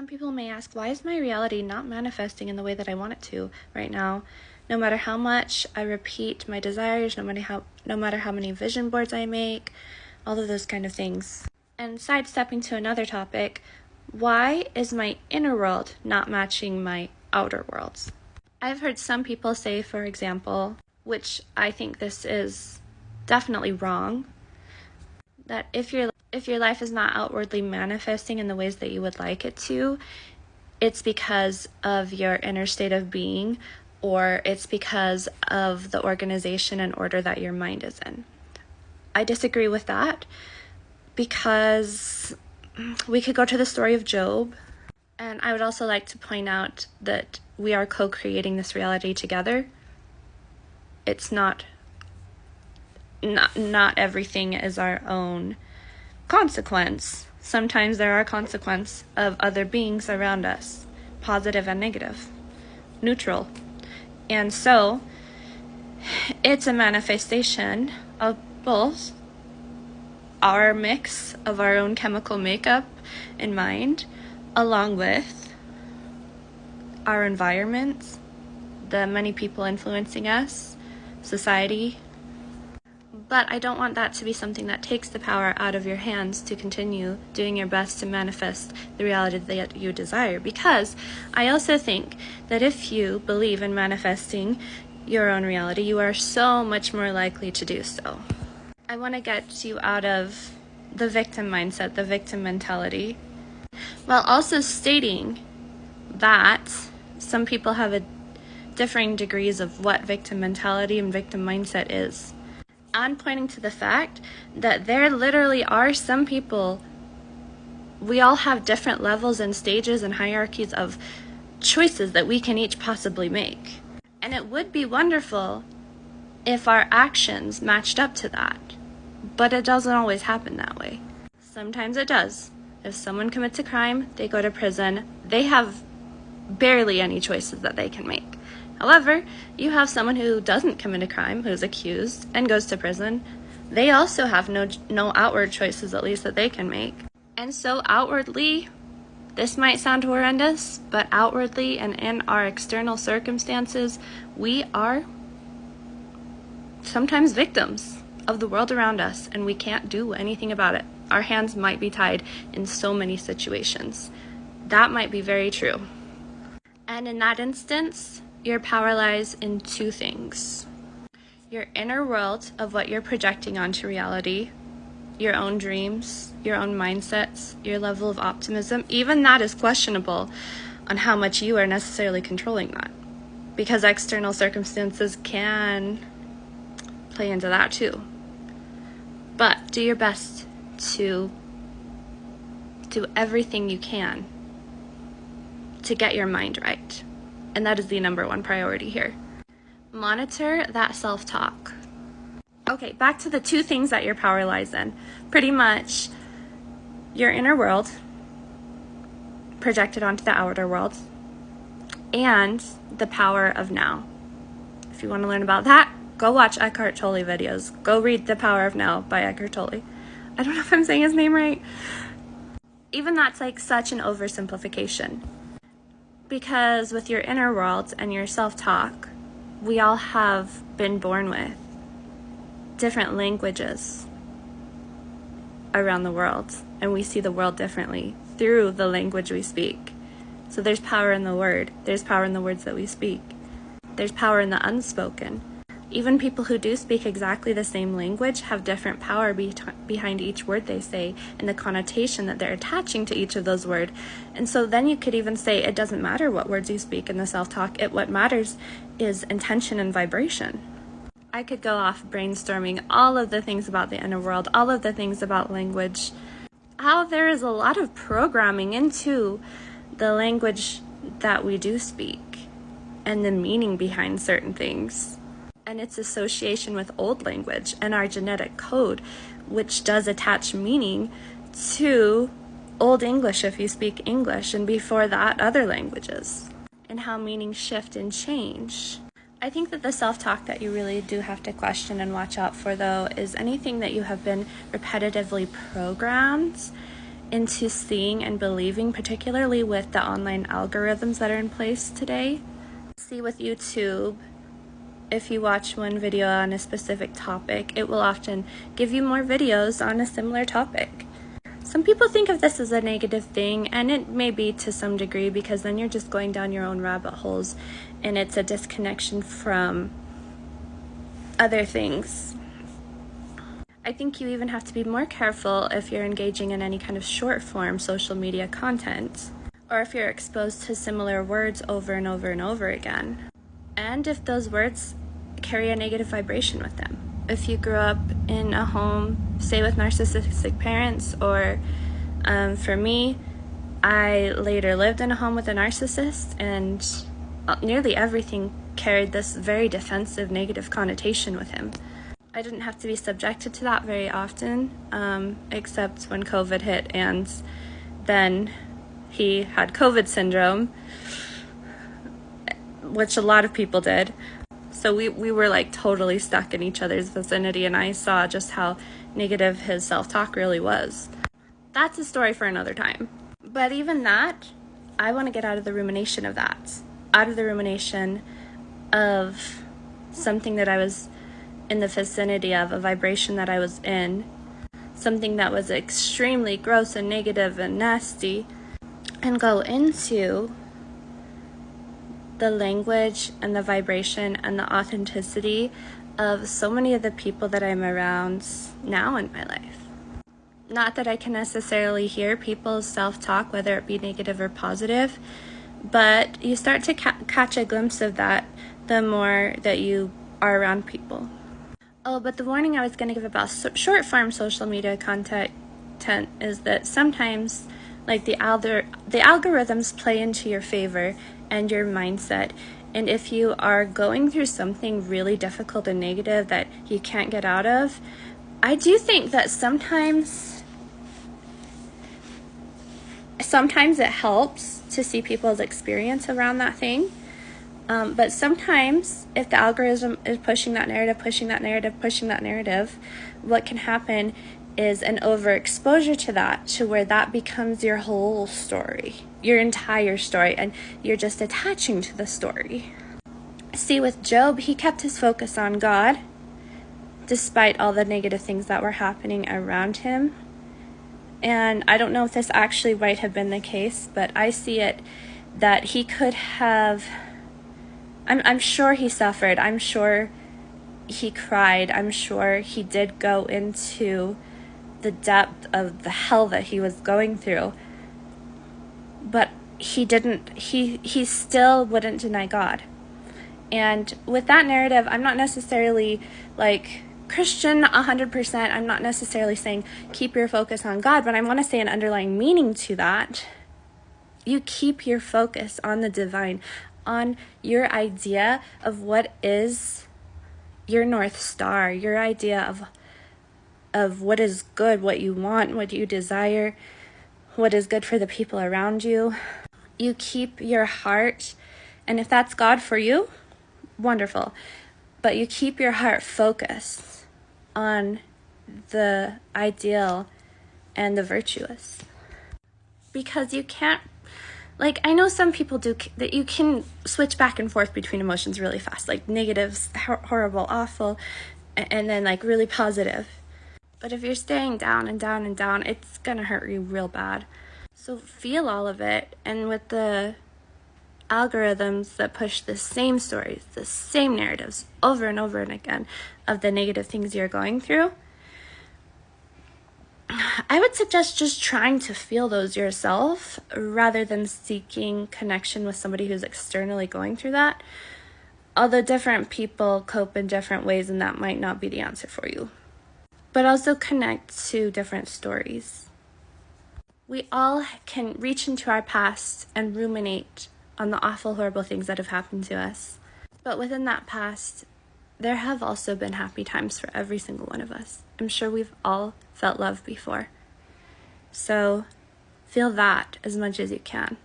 Some people may ask, why is my reality not manifesting in the way that I want it to right now? No matter how much I repeat my desires, no matter how many vision boards I make, all of those kind of things. And sidestepping to another topic, why is my inner world not matching my outer worlds? I've heard some people say, for example, which I think this is definitely wrong, that if your life is not outwardly manifesting in the ways that you would like it to, it's because of your inner state of being, or it's because of the organization and order that your mind is in. I disagree with that, because we could go to the story of Job, and I would also like to point out that we are co-creating this reality together. It's not everything is our own consequence. Sometimes there are consequences of other beings around us, positive and negative, neutral. And so it's a manifestation of both our mix of our own chemical makeup and mind, along with our environment, the many people influencing us, society. But I don't want that to be something that takes the power out of your hands to continue doing your best to manifest the reality that you desire. Because I also think that if you believe in manifesting your own reality, you are so much more likely to do so. I want to get you out of the victim mindset, the victim mentality, while also stating that some people have differing degrees of what victim mentality and victim mindset is. I'm pointing to the fact that there literally are some people, we all have different levels and stages and hierarchies of choices that we can each possibly make. And it would be wonderful if our actions matched up to that. But it doesn't always happen that way. Sometimes it does. If someone commits a crime, they go to prison, they have barely any choices that they can make. However, you have someone who doesn't commit a crime, who's accused, and goes to prison. They also have no outward choices, at least, that they can make. And so outwardly, this might sound horrendous, but outwardly and in our external circumstances, we are sometimes victims of the world around us, and we can't do anything about it. Our hands might be tied in so many situations. That might be very true. And in that instance, your power lies in two things. Your inner world of what you're projecting onto reality, your own dreams, your own mindsets, your level of optimism. Even that is questionable on how much you are necessarily controlling that, because external circumstances can play into that too. But do your best to do everything you can to get your mind right. And that is the number one priority here. Monitor that self-talk. Okay, back to the two things that your power lies in. Pretty much your inner world projected onto the outer world, and the power of now. If you want to learn about that, go watch Eckhart Tolle videos. Go read The Power of Now by Eckhart Tolle. I don't know if I'm saying his name right. Even that's like such an oversimplification. Because with your inner world and your self-talk, we all have been born with different languages around the world, and we see the world differently through the language we speak. So there's power in the word. There's power in the words that we speak. There's power in the unspoken. Even people who do speak exactly the same language have different power behind each word they say, and the connotation that they're attaching to each of those words. And so then you could even say it doesn't matter what words you speak in the self-talk. What matters is intention and vibration. I could go off brainstorming all of the things about the inner world, all of the things about language, how there is a lot of programming into the language that we do speak, and the meaning behind certain things, and its association with old language and our genetic code, which does attach meaning to Old English if you speak English, and before that, other languages, and how meanings shift and change. I think that the self-talk that you really do have to question and watch out for, though, is anything that you have been repetitively programmed into seeing and believing, particularly with the online algorithms that are in place today. See, with YouTube, if you watch one video on a specific topic, it will often give you more videos on a similar topic. Some people think of this as a negative thing, and it may be to some degree, because then you're just going down your own rabbit holes and it's a disconnection from other things. I think you even have to be more careful if you're engaging in any kind of short form social media content, or if you're exposed to similar words over and over and over again. And if those words carry a negative vibration with them. If you grew up in a home, say with narcissistic parents, or for me, I later lived in a home with a narcissist, and nearly everything carried this very defensive negative connotation with him. I didn't have to be subjected to that very often, except when COVID hit, and then he had COVID syndrome, which a lot of people did. So we were like totally stuck in each other's vicinity, and I saw just how negative his self-talk really was. That's a story for another time. But even that, I want to get out of the rumination of that. Out of the rumination of something that I was in the vicinity of, a vibration that I was in, something that was extremely gross and negative and nasty, and go into the language and the vibration and the authenticity of so many of the people that I'm around now in my life. Not that I can necessarily hear people's self-talk, whether it be negative or positive, but you start to catch a glimpse of that the more that you are around people. Oh, but the warning I was going to give about short-form social media content is that sometimes, like, the algorithms play into your favor and your mindset. And if you are going through something really difficult and negative that you can't get out of, I do think that sometimes it helps to see people's experience around that thing. But sometimes if the algorithm is pushing that narrative, what can happen is an overexposure to that, to where that becomes your whole story, your entire story, and you're just attaching to the story. See, with Job, he kept his focus on God, despite all the negative things that were happening around him. And I don't know if this actually might have been the case, but I see it that he could have, I'm sure he suffered, I'm sure he cried, I'm sure he did go into the depth of the hell that he was going through, but he still wouldn't deny God. And with that narrative, I'm not necessarily like Christian 100%. I'm not necessarily saying keep your focus on God, but I want to say an underlying meaning to that. You keep your focus on the divine, on your idea of what is your North Star, your idea of what is good, what you want, what you desire, what is good for the people around you. You keep your heart, and if that's God for you, wonderful. But you keep your heart focused on the ideal and the virtuous. Because you can't, like, I know some people do, that you can switch back and forth between emotions really fast, like negatives, horrible, awful, and then like really positive. But if you're staying down and down and down, it's gonna hurt you real bad. So feel all of it, and with the algorithms that push the same stories, the same narratives over and over and again of the negative things you're going through, I would suggest just trying to feel those yourself rather than seeking connection with somebody who's externally going through that. Although different people cope in different ways, and that might not be the answer for you. But also connect to different stories. We all can reach into our past and ruminate on the awful, horrible things that have happened to us. But within that past, there have also been happy times for every single one of us. I'm sure we've all felt love before. So feel that as much as you can.